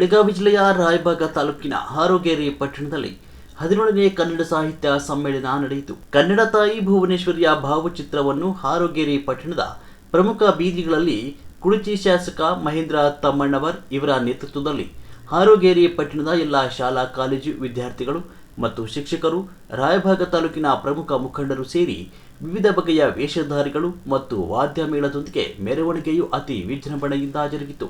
ಬೆಳಗಾವಿ ಜಿಲ್ಲೆಯ ರಾಯಬಾಗ ತಾಲೂಕಿನ ಹಾರೋಗೇರಿ ಪಟ್ಟಣದಲ್ಲಿ 17ನೇ ಕನ್ನಡ ಸಾಹಿತ್ಯ ಸಮ್ಮೇಳನ ನಡೆಯಿತು. ಕನ್ನಡ ತಾಯಿ ಭುವನೇಶ್ವರಿಯ ಭಾವಚಿತ್ರವನ್ನು ಹಾರೋಗೇರಿ ಪಟ್ಟಣದ ಪ್ರಮುಖ ಬೀದಿಗಳಲ್ಲಿ ಕುಡಚಿ ಶಾಸಕ ಮಹೇಂದ್ರ ತಮ್ಮಣ್ಣವರ್ ಇವರ ನೇತೃತ್ವದಲ್ಲಿ ಹಾರೋಗೇರಿ ಪಟ್ಟಣದ ಎಲ್ಲ ಶಾಲಾ ಕಾಲೇಜು ವಿದ್ಯಾರ್ಥಿಗಳು ಮತ್ತು ಶಿಕ್ಷಕರು, ರಾಯಬಾಗ ತಾಲೂಕಿನ ಪ್ರಮುಖ ಮುಖಂಡರು ಸೇರಿ ವಿವಿಧ ಬಗೆಯ ವೇಷಧಾರಿಗಳು ಮತ್ತು ವಾದ್ಯ ಮೇಳದೊಂದಿಗೆ ಮೆರವಣಿಗೆಯು ಅತಿ ವಿಜೃಂಭಣೆಯಿಂದ ಜರುಗಿತು.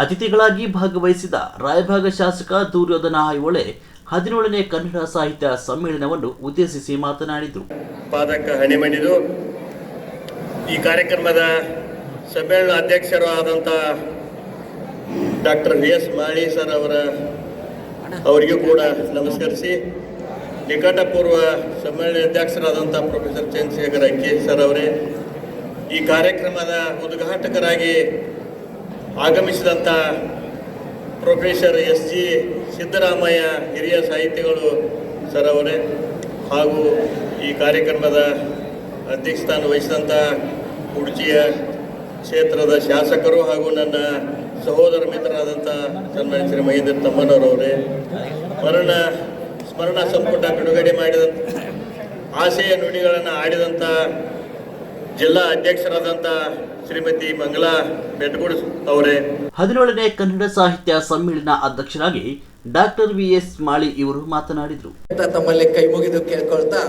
ಅತಿಥಿಗಳಾಗಿ ಭಾಗವಹಿಸಿದ ರಾಯಬಾಗ ಶಾಸಕ ದುರ್ಯೋಧನ ಐಹೊಳೆ 17ನೇ ಕನ್ನಡ ಸಾಹಿತ್ಯ ಸಮ್ಮೇಳನವನ್ನು ಉದ್ದೇಶಿಸಿ ಮಾತನಾಡಿದರು. ಪಾದಕ ಹಣಿಮಣಿದು ಈ ಕಾರ್ಯಕ್ರಮದ ಸಮ್ಮೇಳನ ಅಧ್ಯಕ್ಷರು ಆದಂಥ ಡಾಕ್ಟರ್ ವಿ.ಎಸ್. ಮಾಳಿ ಸರ್ ಅವರಿಗೂ ಕೂಡ ನಮಸ್ಕರಿಸಿ, ನಿಕಟಪೂರ್ವ ಸಮ್ಮೇಳನ ಅಧ್ಯಕ್ಷರಾದಂಥ ಪ್ರೊಫೆಸರ್ ಚಂದ್ರಶೇಖರ್ ಅಂಕಿ ಸರ್ ಅವರೇ, ಈ ಕಾರ್ಯಕ್ರಮದ ಉದ್ಘಾಟಕರಾಗಿ ಆಗಮಿಸಿದಂಥ ಪ್ರೊಫೆಸರ್ ಎಸ್.ಜಿ. ಸಿದ್ದರಾಮಯ್ಯ ಹಿರಿಯ ಸಾಹಿತಿಗಳು ಸರ್ ಅವರೇ, ಹಾಗೂ ಈ ಕಾರ್ಯಕ್ರಮದ ಅಧ್ಯಕ್ಷಸ್ಥಾನ ವಹಿಸಿದಂಥ ಕುಡಚಿಯ ಕ್ಷೇತ್ರದ ಶಾಸಕರು ಹಾಗೂ ನನ್ನ ಸಹೋದರ ಮಿತ್ರರಾದಂಥ ಸನ್ಮಾನ್ಯ ಶ್ರೀ ಮಹೇಂದ್ರ ತಮ್ಮಣ್ಣವರವರೇ, ಸ್ಮರಣ ಸಂಪುಟ ಬಿಡುಗಡೆ ಮಾಡಿದಂಥ ಆಶಯ ನುಡಿಗಳನ್ನು ಆಡಿದಂಥ ಜಿಲ್ಲಾ ಅಧ್ಯಕ್ಷರಾದಂಥ ಶ್ರೀಮತಿ ಮಂಗಲಾ ಬೆಟ್ಗುಡ್ ಅವರೇ, 17ನೇ ಕನ್ನಡ ಸಾಹಿತ್ಯ ಸಮ್ಮೇಳನ ಅಧ್ಯಕ್ಷರಾಗಿ ಡಾಕ್ಟರ್ ವಿ.ಎಸ್. ಮಾಳಿ ಇವರು ಮಾತನಾಡಿದರು. ತಮ್ಮಲ್ಲಿ ಕೈ ಮುಗಿದು ಕೇಳ್ಕೊಳ್ತಾ,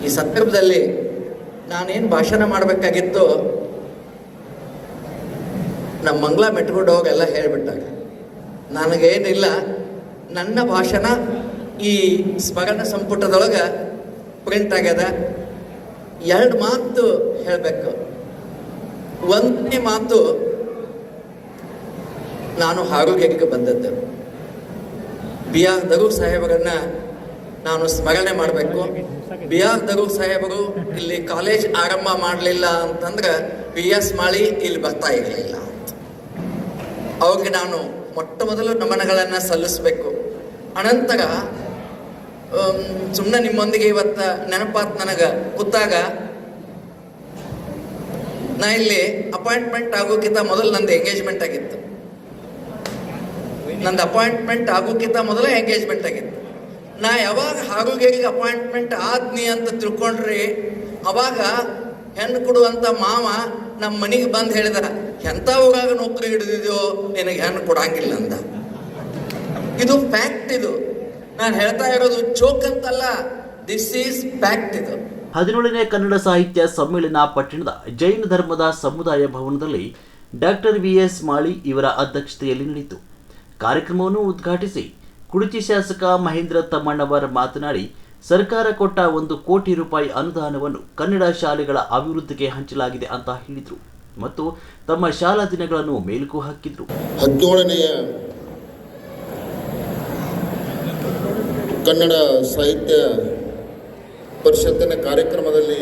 ಈ ಸಂದರ್ಭದಲ್ಲಿ ನಾನೇನು ಭಾಷಣ ಮಾಡಬೇಕಾಗಿತ್ತು ನಮ್ಮ ಮಂಗಲಾ ಬೆಟ್ಗುಡ್ ಹೋಗೆಲ್ಲ ಹೇಳಿಬಿಟ್ಟಾಗ ನನಗೇನಿಲ್ಲ, ನನ್ನ ಭಾಷಣ ಈ ಸ್ಮರಣ ಸಂಪುಟದೊಳಗೆ ಪ್ರಿಂಟ್ ಆಗ್ಯದ. 2 ಮಾತು ಹೇಳಬೇಕು. 1ನೇ ಮಾತು, ನಾನು ಹಾರೋಗೇರಿಗೆ ಬಂದದ್ದು, ಬಿ.ಆರ್. ದರೂರ್ ಸಾಹೇಬರನ್ನ ನಾನು ಸ್ಮರಣೆ ಮಾಡಬೇಕು. ಬಿ.ಆರ್. ದರೂರ್ ಸಾಹೇಬರು ಇಲ್ಲಿ ಕಾಲೇಜ್ ಆರಂಭ ಮಾಡಲಿಲ್ಲ ಅಂತಂದ್ರೆ ವಿ.ಎಸ್. ಮಾಳಿ ಇಲ್ಲಿ ಬರ್ತಾ ಇರಲಿಲ್ಲ. ಅವ್ರಿಗೆ ನಾನು ಮೊಟ್ಟ ಮೊದಲು ನಮನಗಳನ್ನು ಸಲ್ಲಿಸಬೇಕು. ಅನಂತರ ಸುಮ್ಮನೆ ನಿಮ್ಮೊಂದಿಗೆ ಇವತ್ತು ನೆನಪಾತ್ ನನಗೆ ಕೂತಾಗ, ನಾ ಇಲ್ಲಿ ಅಪಾಯಿಂಟ್ಮೆಂಟ್ ಆಗೋಕ್ಕಿಂತ ಮೊದಲು ನಂದು ಎಂಗೇಜ್ಮೆಂಟ್ ಆಗಿತ್ತು. ನಂದು ಅಪಾಯಿಂಟ್ಮೆಂಟ್ ಆಗೋಕ್ಕಿಂತ ಮೊದಲೇ ಎಂಗೇಜ್ಮೆಂಟ್ ಆಗಿತ್ತು. ನಾ ಯಾವಾಗ ಹಾರೋಗೇರಿಗೆ ಅಪಾಯಿಂಟ್ಮೆಂಟ್ ಆದ್ನಿ ಅಂತ ತಿಳ್ಕೊಂಡ್ರಿ, ಅವಾಗ ಹೆಣ್ಣು ಕೊಡುವಂಥ ಮಾವ ನಮ್ಮ ಮನೆಗೆ ಬಂದು ಹೇಳಿದ, ಎಂಥ ಊರಾಗ ನೌಕರಿ ಹಿಡಿದಿದ್ಯೋ ನಿನಗೆ ಹೆಣ್ಣು ಕೊಡಂಗಿಲ್ಲ ಅಂದ. ಇದು ಫ್ಯಾಕ್ಟ್. ಇದು ನಾನು ಹೇಳ್ತಾ ಇರೋದು ಜೋಕ್ ಅಂತಲ್ಲ, ದಿಸ್ ಈಸ್ ಫ್ಯಾಕ್ಟ್. ಇದು 17ನೇ ಕನ್ನಡ ಸಾಹಿತ್ಯ ಸಮ್ಮೇಳನ ಪಟ್ಟಣದ ಜೈನ ಧರ್ಮದ ಸಮುದಾಯ ಭವನದಲ್ಲಿ ಡಾಕ್ಟರ್ ವಿ.ಎಸ್. ಮಾಳಿ ಇವರ ಅಧ್ಯಕ್ಷತೆಯಲ್ಲಿ ನಡೆಯಿತು. ಕಾರ್ಯಕ್ರಮವನ್ನು ಉದ್ಘಾಟಿಸಿ ಕುಡಚಿ ಶಾಸಕ ಮಹೇಂದ್ರ ತಮ್ಮಣ್ಣವರ್ ಮಾತನಾಡಿ, ಸರ್ಕಾರ ಕೊಟ್ಟ 1 ಕೋಟಿ ರೂಪಾಯಿ ಅನುದಾನವನ್ನು ಕನ್ನಡ ಶಾಲೆಗಳ ಅಭಿವೃದ್ಧಿಗೆ ಹಂಚಲಾಗಿದೆ ಅಂತ ಹೇಳಿದರು ಮತ್ತು ತಮ್ಮ ಶಾಲಾ ದಿನಗಳನ್ನು ಮೇಲುಕು ಹಾಕಿದರು. 17ನೇ ಕನ್ನಡ ಸಾಹಿತ್ಯ ಪರಿಷತ್ತಿನ ಕಾರ್ಯಕ್ರಮದಲ್ಲಿ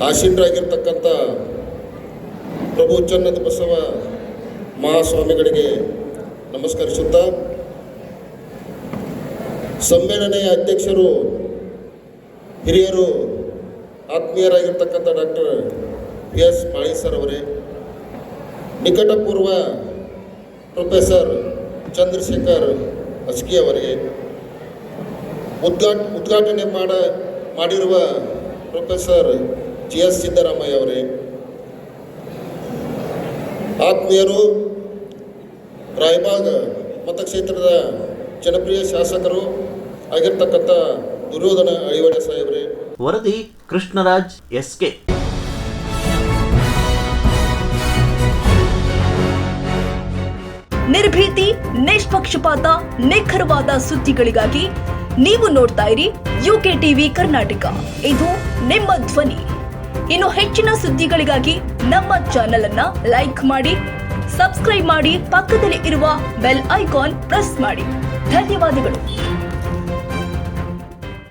ಆಸೀನರಾಗಿರ್ತಕ್ಕಂಥ ಪ್ರಭು ಚನ್ನದ ಬಸವ ಮಹಾಸ್ವಾಮಿಗಳಿಗೆ ನಮಸ್ಕರಿಸುತ್ತಾ, ಸಮ್ಮೇಳನೆಯ ಅಧ್ಯಕ್ಷರು ಹಿರಿಯರು ಆತ್ಮೀಯರಾಗಿರ್ತಕ್ಕಂಥ ಡಾಕ್ಟರ್ ವಿ.ಎಸ್. ಮಾಳಿ ಸರ್ ಅವರೇ, ನಿಕಟಪೂರ್ವ ಪ್ರೊಫೆಸರ್ ಚಂದ್ರಶೇಖರ್ ಅಸ್ಕಿ ಅವರಿಗೆ, ಉದ್ಘಾಟನೆ ಮಾಡಿರುವ ಪ್ರೊಫೆಸರ್ GS ಸಿದ್ದರಾಮಯ್ಯ ಅವರೇ, ಆತ್ಮೀಯರು, ರಾಯಬಾಗ್ ಮತಕ್ಷೇತ್ರದ ಜನಪ್ರಿಯ ಶಾಸಕರು ಆಗಿರ್ತಕ್ಕಂಥ ದುರ್ಯೋಧನ ಐವಡೆ ಸಾಹೇಬ್ರೆ. ವರದಿ ಕೃಷ್ಣರಾಜ್ SK. ನಿರ್ಭೀತಿ, ನಿಷ್ಪಕ್ಷಪಾತ, ನಿಖರವಾದ ಸುದ್ದಿಗಳಿಗಾಗಿ ನೀವು ನೋಡ್ತಾ ಇರಿ UK TV ಕರ್ನಾಟಕ. ಇದು ನಿಮ್ಮ ಧ್ವನಿ. ಇನ್ನು ಹೆಚ್ಚಿನ ಸುದ್ದಿಗಳಿಗಾಗಿ ನಮ್ಮ ಚಾನೆಲ್ ಅನ್ನ ಲೈಕ್ ಮಾಡಿ, ಸಬ್ಸ್ಕ್ರೈಬ್ ಮಾಡಿ, ಪಕ್ಕದಲ್ಲಿ ಇರುವ ಬೆಲ್ ಐಕಾನ್ ಪ್ರೆಸ್ ಮಾಡಿ. ಧನ್ಯವಾದಗಳು.